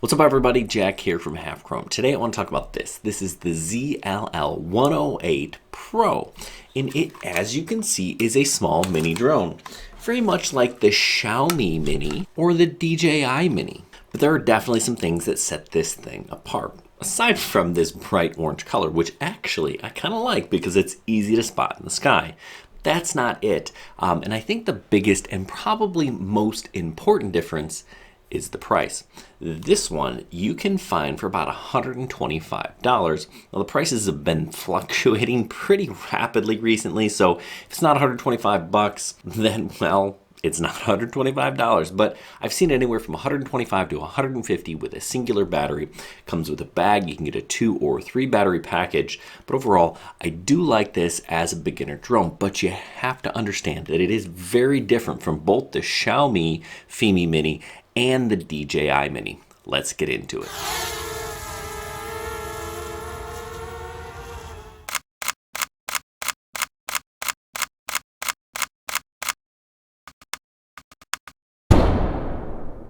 What's up everybody, Jack here from Half Chrome. Today I want to talk about this. This is the ZLL 108 Pro. And it, as you can see, is a small mini drone. Very much like the Xiaomi Mini or the DJI Mini. But there are definitely some things that set this thing apart. Aside from this bright orange color, which actually I kind of like because it's easy to spot in the sky. That's not it. And I think the biggest and probably most important difference is the price. This one you can find for about $125. Well, the prices have been fluctuating pretty rapidly recently, so if it's not 125 bucks, then well, it's not $125, but I've seen anywhere from 125 to 150 with a singular battery. Comes with a bag. You can get a 2 or 3 battery package, but overall, I do like this as a beginner drone, but you have to understand that it is very different from both the Xiaomi FPV Mini and the DJI Mini. Let's get into it.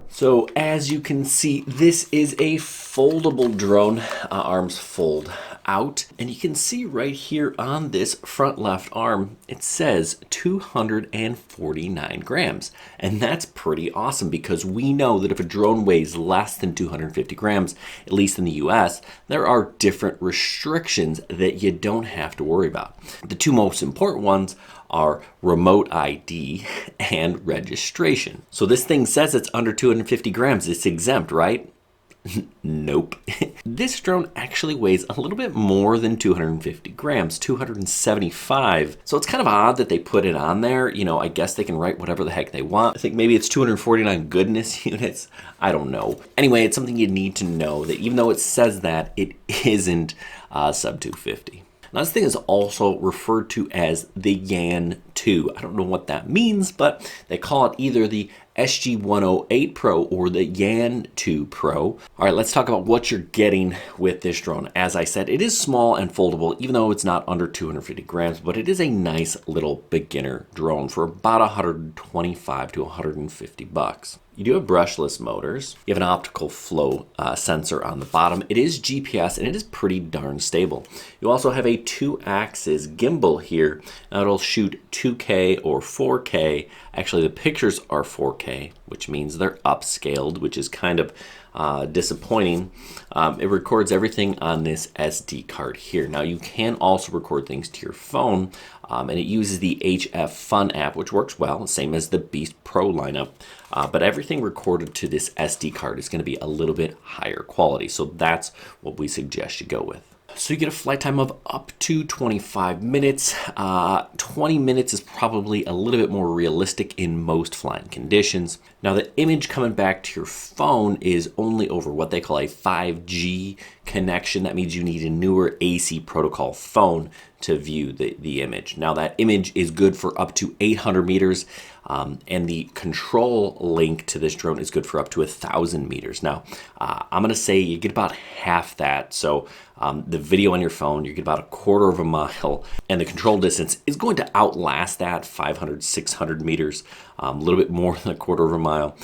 So as you can see, this is a foldable drone. Arms fold out, and you can see right here on this front left arm, it says 249 grams. And that's pretty awesome because we know that if a drone weighs less than 250 grams, at least in the US, there are different restrictions that you don't have to worry about. The two most important ones are remote ID and registration. So this thing says it's under 250 grams. It's exempt, right? Nope. This drone actually weighs a little bit more than 250 grams, 275. So it's kind of odd that they put it on there. You know, I guess they can write whatever the heck they want. I think maybe it's 249 goodness units. I don't know. Anyway, it's something you need to know that even though it says that, it isn't sub 250. Now, this thing is also referred to as the Yan 2. I don't know what that means, but they call it either the SG108 Pro or the Yan 2 Pro. All right, let's talk about what you're getting with this drone. As I said, it is small and foldable, even though it's not under 250 grams, but it is a nice little beginner drone for about 125 to 150 bucks. You do have brushless motors. You have an optical flow sensor on the bottom. It is GPS and it is pretty darn stable. You also have a 2-axis gimbal here. Now it'll shoot 2K or 4K. Actually, the pictures are 4K, which means they're upscaled, which is kind of disappointing. It records everything on this SD card here. Now you can also record things to your phone, and it uses the HF Fun app, which works well, same as the Beast Pro lineup. But everything recorded to this SD card is going to be a little bit higher quality, so that's what we suggest you go with. So you get a flight time of up to 25 minutes. 20 minutes is probably a little bit more realistic in most flying conditions. Now the image coming back to your phone is only over what they call a 5G connection. That means you need a newer AC protocol phone to view the image. Now that image is good for up to 800 meters. And the control link to this drone is good for up to 1,000 meters. Now, I'm going to say you get about half that. So the video on your phone, you get about 1/4 of a mile, and the control distance is going to outlast that 500, 600 meters, a little bit more than 1/4 of a mile.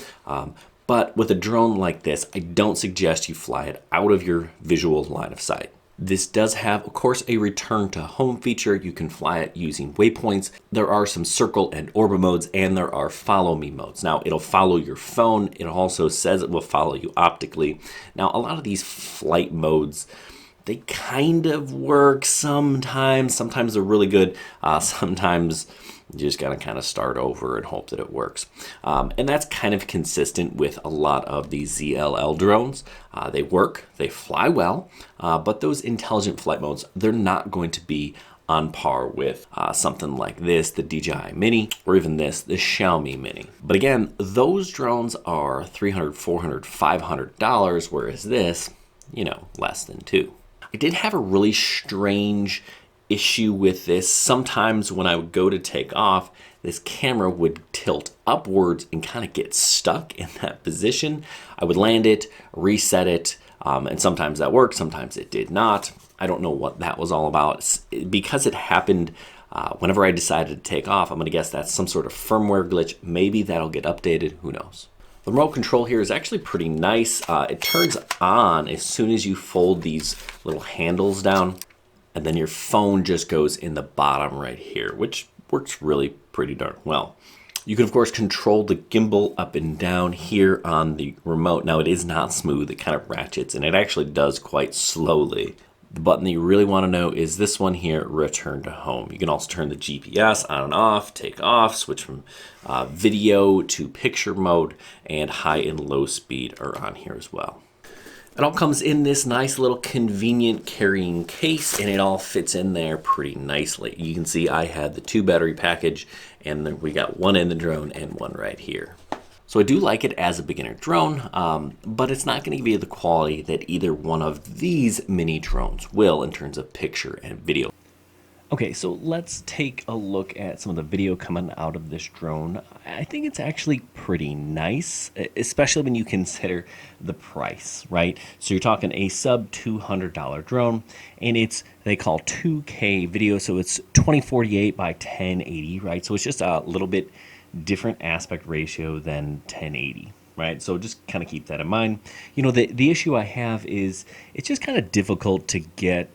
But with a drone like this, I don't suggest you fly it out of your visual line of sight. This does have, of course, a return to home feature. You can fly it using waypoints. There are some circle and orbit modes, and there are follow me modes. Now, it'll follow your phone. It also says it will follow you optically. Now, a lot of these flight modes, they kind of work sometimes. Sometimes they're really good. Sometimes you just got to kind of start over and hope that it works. And that's kind of consistent with a lot of these ZLL drones. They work, they fly well, but those intelligent flight modes, they're not going to be on par with something like this, the DJI Mini, or even this, the Xiaomi Mini. But again, those drones are $300, $400, $500, whereas this, you know, less than $200. I did have a really strange issue with this. Sometimes when I would go to take off, this camera would tilt upwards and kind of get stuck in that position. I would land it, reset it, and sometimes that worked, sometimes it did not. I don't know what that was all about. Because it happened whenever I decided to take off, I'm going to guess that's some sort of firmware glitch. Maybe that'll get updated, who knows. The remote control here is actually pretty nice. It turns on as soon as you fold these little handles down, and then your phone just goes in the bottom right here, which works really pretty darn well. You can, of course, control the gimbal up and down here on the remote. Now, it is not smooth. It kind of ratchets, and it actually does quite slowly. The button that you really want to know is this one here, return to home. You can also turn the GPS on and off, take off, switch from video to picture mode, and high and low speed are on here as well. It all comes in this nice little convenient carrying case, and it all fits in there pretty nicely. You can see I had the 2 battery package, and then we got one in the drone and one right here. So I do like it as a beginner drone, but it's not going to give you the quality that either one of these mini drones will in terms of picture and video. Okay, so let's take a look at some of the video coming out of this drone. I think it's actually pretty nice, especially when you consider the price, right? So you're talking a sub $200 drone, and it's, they call 2K video, so it's 2048 by 1080, right? So it's just a little bit different aspect ratio than 1080. Right, so just kind of keep that in mind. You know, the issue I have is it's just kind of difficult to get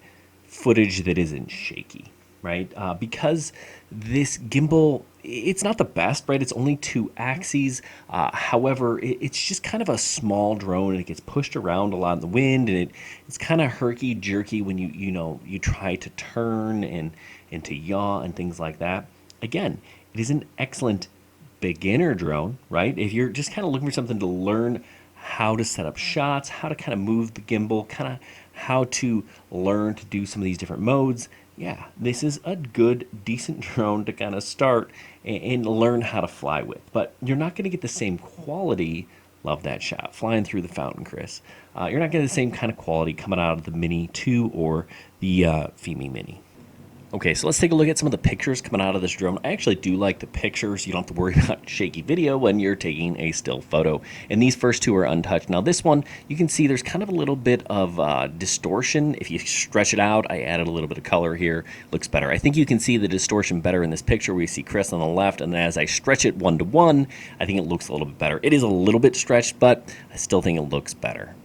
footage that isn't shaky, right? Because this gimbal, it's not the best, right? It's only 2 axes. However, it's just kind of a small drone, and it gets pushed around a lot in the wind, and it's kind of herky-jerky when you try to turn and to yaw and things like that. Again, it is an excellent beginner drone, right? If you're just kind of looking for something to learn how to set up shots, how to kind of move the gimbal, kind of how to learn to do some of these different modes, yeah, this is a good, decent drone to kind of start and learn how to fly with. But you're not going to get the same quality. Love that shot, flying through the fountain, Chris. You're not getting the same kind of quality coming out of the Mini 2 or the FPV Mini. Okay, so let's take a look at some of the pictures coming out of this drone. I actually do like the pictures. You don't have to worry about shaky video when you're taking a still photo. And these first 2 are untouched. Now this one, you can see there's kind of a little bit of distortion. If you stretch it out, I added a little bit of color here. Looks better. I think you can see the distortion better in this picture where you see Chris on the left. And then as I stretch it 1-to-1, I think it looks a little bit better. It is a little bit stretched, but I still think it looks better.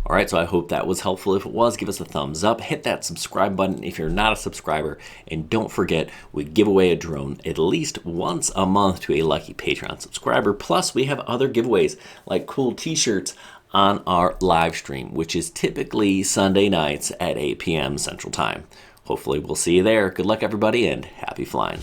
All right, so I hope that was helpful. If it was, give us a thumbs up. Hit that subscribe button if you're not a subscriber. And don't forget, we give away a drone at least once a month to a lucky Patreon subscriber. Plus, we have other giveaways like cool t-shirts on our live stream, which is typically Sunday nights at 8 p.m. Central Time. Hopefully, we'll see you there. Good luck, everybody, and happy flying.